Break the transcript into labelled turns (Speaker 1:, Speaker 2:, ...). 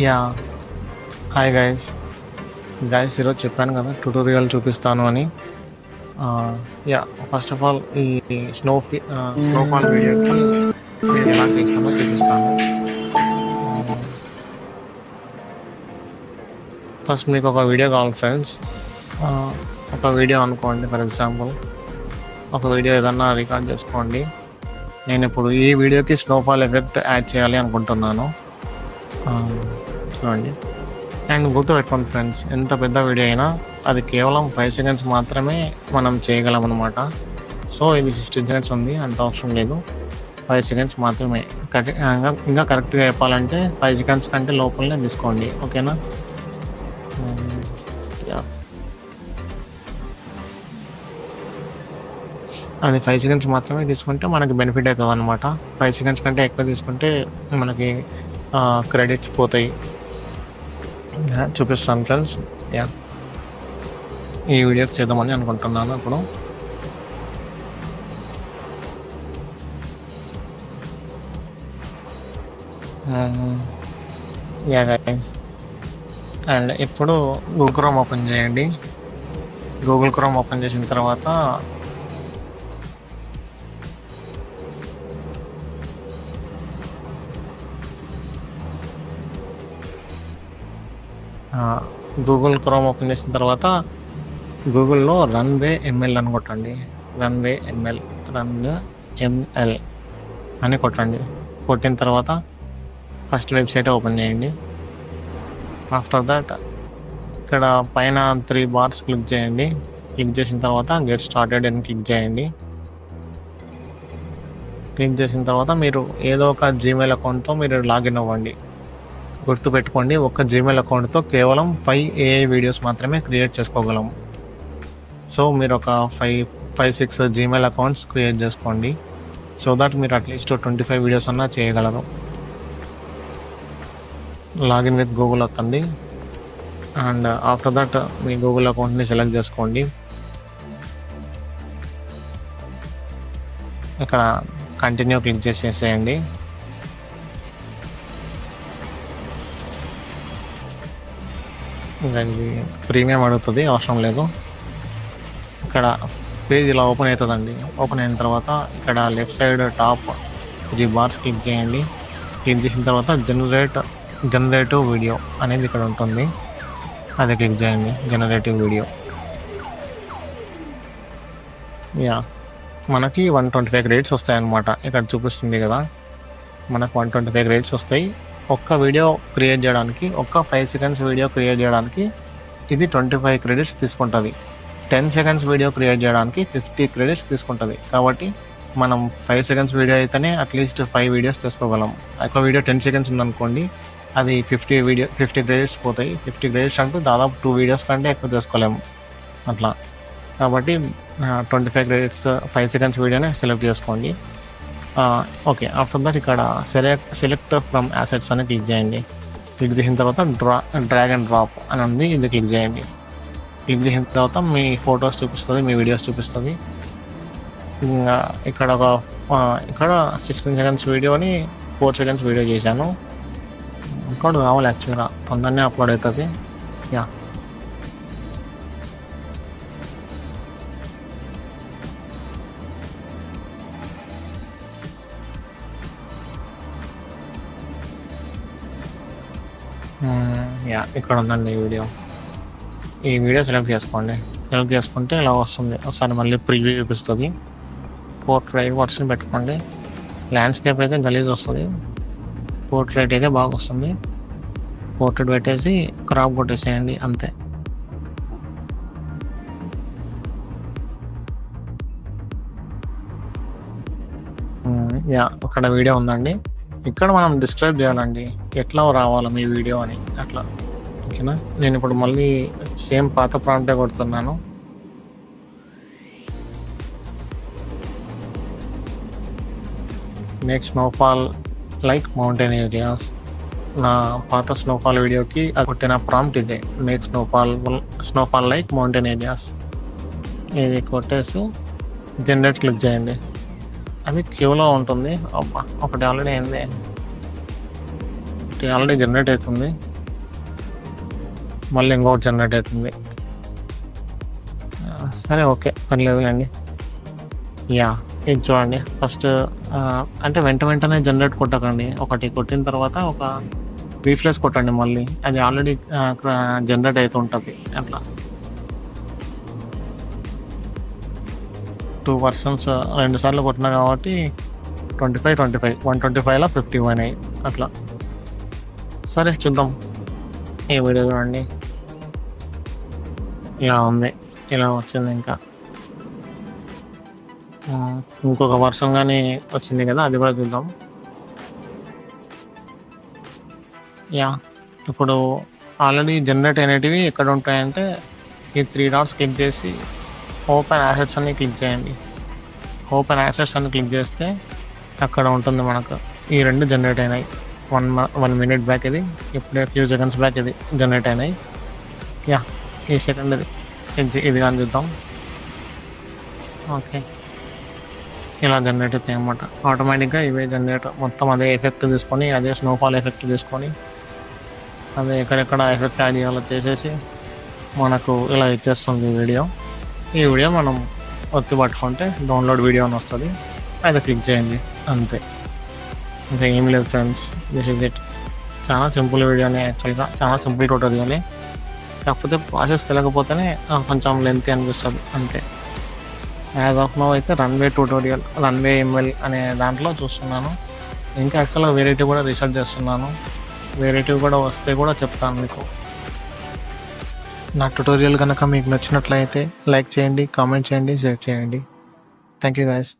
Speaker 1: Yeah hi guys ఈరోజు చెప్పాను కదా ట్యూటోరియల్ చూపిస్తాను అని. యా ఫస్ట్ ఆఫ్ ఆల్ ఈ స్నోఫాల్ వీడియోకి నేను ఎలా చేస్తానో చూపిస్తాను. ఫస్ట్ మీకు ఒక వీడియో కావాలి ఫ్రెండ్స్. ఒక వీడియో అనుకోండి, ఫర్ ఎగ్జాంపుల్ ఒక వీడియో ఏదన్నా రికార్డ్ చేసుకోండి. నేను ఇప్పుడు ఈ వీడియోకి స్నోఫాల్ ఎఫెక్ట్ యాడ్ చేయాలి అనుకుంటున్నాను. చూడండి, అండ్ గుర్తుపెట్టుకోండి ఫ్రెండ్స్, ఎంత పెద్ద వీడియో అయినా అది కేవలం 5 సెకండ్స్ మాత్రమే మనం చేయగలం అనమాట. సో ఇది 16 సెకండ్స్ ఉంది, అంత అవసరం లేదు, 5 సెకండ్స్ మాత్రమే. ఇంకా కరెక్ట్గా చెప్పాలంటే 5 సెకండ్స్ కంటే లోపలనే తీసుకోండి, ఓకేనా? అది 5 సెకండ్స్ మాత్రమే తీసుకుంటే మనకి బెనిఫిట్ అవుతుంది అనమాట. 5 సెకండ్స్ కంటే ఎక్కువ తీసుకుంటే మనకి క్రెడిట్స్ పోతాయి. చూపిస్తాను ఫ్రెండ్స్. యా ఈ వీడియోకి చేద్దామని అనుకుంటున్నాను ఇప్పుడు. యా గైస్, అండ్ ఇప్పుడు గూగుల్ క్రోమ్ ఓపెన్ చేయండి. గూగుల్ క్రోమ్ ఓపెన్ చేసిన తర్వాత గూగుల్ క్రోమ్ ఓపెన్ చేసిన తర్వాత గూగుల్లో రన్వే ఎంఎల్ అని కొట్టండి. రన్వే ఎంఎల్ అని కొట్టండి. కొట్టిన తర్వాత ఫస్ట్ వెబ్సైట్ ఓపెన్ చేయండి. ఆఫ్టర్ దట్ ఇక్కడ పైన 3 బార్స్ క్లిక్ చేయండి. క్లిక్ చేసిన తర్వాత గెట్ స్టార్టెడ్ అని క్లిక్ చేయండి. క్లిక్ చేసిన తర్వాత మీరు ఏదో ఒక జీమెయిల్ అకౌంట్తో మీరు లాగిన్ అవ్వండి. గుర్తుపెట్టుకోండి, ఒక జీమెయిల్ అకౌంట్తో కేవలం 5 AI వీడియోస్ మాత్రమే క్రియేట్ చేసుకోగలం. సో మీరు ఒక 5-6 జీమెయిల్ అకౌంట్స్ క్రియేట్ చేసుకోండి. సో దట్ మీరు అట్లీస్ట్ 25 వీడియోస్ అన్నా చేయగలరు. లాగిన్ విత్ గూగుల్ అవ్వండి. And after that me Google అకౌంట్ని సెలెక్ట్ చేసుకోండి. ఇక్కడ కంటిన్యూ క్లిక్ చేసేసేయండి. ఇంకా ఇది ప్రీమియం అడుగుతుంది, అవసరం లేదు. ఇక్కడ పేజ్ ఇలా ఓపెన్ అవుతుందండి. ఓపెన్ అయిన తర్వాత ఇక్కడ left side top 3 bars click చేయండి. క్లిక్ చేసిన తర్వాత జనరేటివ్ వీడియో అనేది ఇక్కడ ఉంటుంది, అది క్లిక్ చేయండి. జనరేటివ్ వీడియో, యా మనకి 125 క్రెడిట్స్ వస్తాయన్నమాట. ఇక్కడ చూపిస్తుంది కదా, మనకు 125 క్రెడిట్స్ వస్తాయి. ఒక్క వీడియో క్రియేట్ చేయడానికి, ఒక్క 5 సెకండ్స్ వీడియో క్రియేట్ చేయడానికి ఇది 25 క్రెడిట్స్ తీసుకుంటుంది. 10 సెకండ్స్ వీడియో క్రియేట్ చేయడానికి 50 క్రెడిట్స్ తీసుకుంటుంది. కాబట్టి మనం 5 సెకండ్స్ వీడియో అయితేనే అట్లీస్ట్ 5 వీడియోస్ చేసుకోగలం. ఒక వీడియో 10 సెకండ్స్ ఉందనుకోండి, అది 50 క్రెడిట్స్ పోతాయి. 50 క్రెడిట్స్ అంటే దాదాపు 2 వీడియోస్ కంటే ఎక్కువ చేసుకోలేము అట్లా. కాబట్టి 25 క్రెడిట్స్ 5 సెకండ్స్ వీడియోనే సెలెక్ట్ చేసుకోండి. ఓకే, ఆఫ్టర్ దట్ ఇక్కడ సెలెక్ట్ ఫ్రమ్ యాసెట్స్ అని క్లిక్ చేయండి. క్లిక్ చేసిన తర్వాత డ్రాగ్ అండ్ డ్రాప్ అని ఉంది, ఇది క్లిక్ చేయండి. క్లిక్ చేసిన తర్వాత మీ ఫొటోస్ చూపిస్తుంది, మీ వీడియోస్ చూపిస్తుంది. ఇంకా ఇక్కడ 16 సెకండ్స్ వీడియోని 4 సెకండ్స్ వీడియో చేశాను. అప్లోడ్ కావాలి, యాక్చువల్గా తొందరనే అప్లోడ్ అవుతుంది. యా ఇక్కడ ఉందండి ఈ వీడియో సెలెక్ట్ చేసుకోండి. సెలెక్ట్ చేసుకుంటే ఇలా వస్తుంది. ఒకసారి మళ్ళీ ప్రివ్యూ చూపిస్తుంది. పోర్ట్రైట్ వర్షన్ పెట్టుకోండి. ల్యాండ్స్కేప్ అయితే గలీజ్ వస్తుంది, పోర్ట్రైట్ అయితే బాగా వస్తుంది. పోర్ట్రైట్ పెట్టేసి క్రాప్ కొట్టేసేయండి, అంతే. అక్కడ వీడియో ఉందండి. ఇక్కడ మనం డిస్క్రైబ్ చేయాలండి ఎట్లా రావాలి మీ వీడియో అని, అట్లా. ఓకేనా? నేను ఇప్పుడు మళ్ళీ సేమ్ పాత ప్రాంప్టే కొడుతున్నాను. Make snowfall like mountain areas. నా పాత స్నోఫాల్ వీడియోకి కొట్టిన ప్రాంప్ట్ ఇదే, make snowfall like mountain areas. ఇది కొట్టేసి జనరేట్ క్లిక్ చేయండి. అది క్యూలో ఉంటుంది. ఒకటి ఆల్రెడీ అయింది, ఒకటి ఆల్రెడీ జనరేట్ అవుతుంది, మళ్ళీ ఇంకొకటి జనరేట్ అవుతుంది. సరే ఓకే పర్లేదులేండి. యా ఇది చూడండి ఫస్ట్ అంటే వెంటనే జనరేట్ కొట్టకండి. ఒకటి కొట్టిన తర్వాత ఒక రీఫ్రెష్ కొట్టండి, మళ్ళీ అది ఆల్రెడీ జనరేట్ అవుతుంటుంది. అట్లా 2 వర్షన్స్ 2 సార్లు కొట్టినా కాబట్టి 25 125లో 50 అయినాయి అట్లా. సరే చూద్దాం ఈ వీడియో చూడండి. ఇలా ఉంది, ఇలా వచ్చింది. ఇంకా ఇంకొక వర్షం కానీ వచ్చింది కదా, అది కూడా చూద్దాం. యా ఇప్పుడు ఆల్రెడీ జనరేట్ అయినటివి ఎక్కడ ఉంటాయంటే ఈ 3 డాట్స్ క్లిక్ చేసి ఓపెన్ యాసెట్స్ అని క్లిక్ చేయండి. ఓపెన్ యాసెట్స్ అని క్లిక్ చేస్తే అక్కడ ఉంటుంది మనకు ఈ 2 జనరేట్ అయినాయి. 1 minute బ్యాక్ ఇది, ఇప్పుడే ఫ్యూ సెకండ్స్ బ్యాక్ ఇది జనరేట్ అయినాయి. యా ఈ సెకండ్ ఇది కానీ చూద్దాం. ఓకే ఇలా జనరేట్ అవుతాయి అన్నమాట ఆటోమేటిక్గా. ఇవే జనరేట్ మొత్తం అదే ఎఫెక్ట్ తీసుకొని, అదే స్నోఫాల్ ఎఫెక్ట్ తీసుకొని, అదే ఎక్కడెక్కడ ఎఫెక్ట్ యాడ్ చేయాలో చేసేసి మనకు ఇలా ఇచ్చేస్తుంది వీడియో. ఈ వీడియో మనం ఒత్తి పట్టుకుంటే డౌన్లోడ్ వీడియో అని వస్తుంది, అయితే క్లిక్ చేయండి అంతే. ఇంకా ఏం లేదు ఫ్రెండ్స్, దిస్ ఇస్ ఇట్. చాలా సింపుల్ వీడియోనే, యాక్చువల్గా చాలా సింపుల్ ట్యూటోరియలే. కాకపోతే ప్రాసెస్ తెలియకపోతేనే కొంచెం లెంతీ అనిపిస్తుంది అంతే. యాజ్ ఆఫ్ నౌ అయితే రన్వే ట్యూటోరియల్, రన్వే ML అనే దాంట్లో చూస్తున్నాను. ఇంకా యాక్చువల్గా వేరేటివి కూడా రీసెర్చ్ చేస్తున్నాను. వేరేటివి కూడా వస్తే కూడా చెప్తాను మీకు. నా ట్యుటోరియల్ కనుక మీకు నచ్చినట్లయితే లైక్ చేయండి, కామెంట్ చేయండి, షేర్ చేయండి. Thank you guys.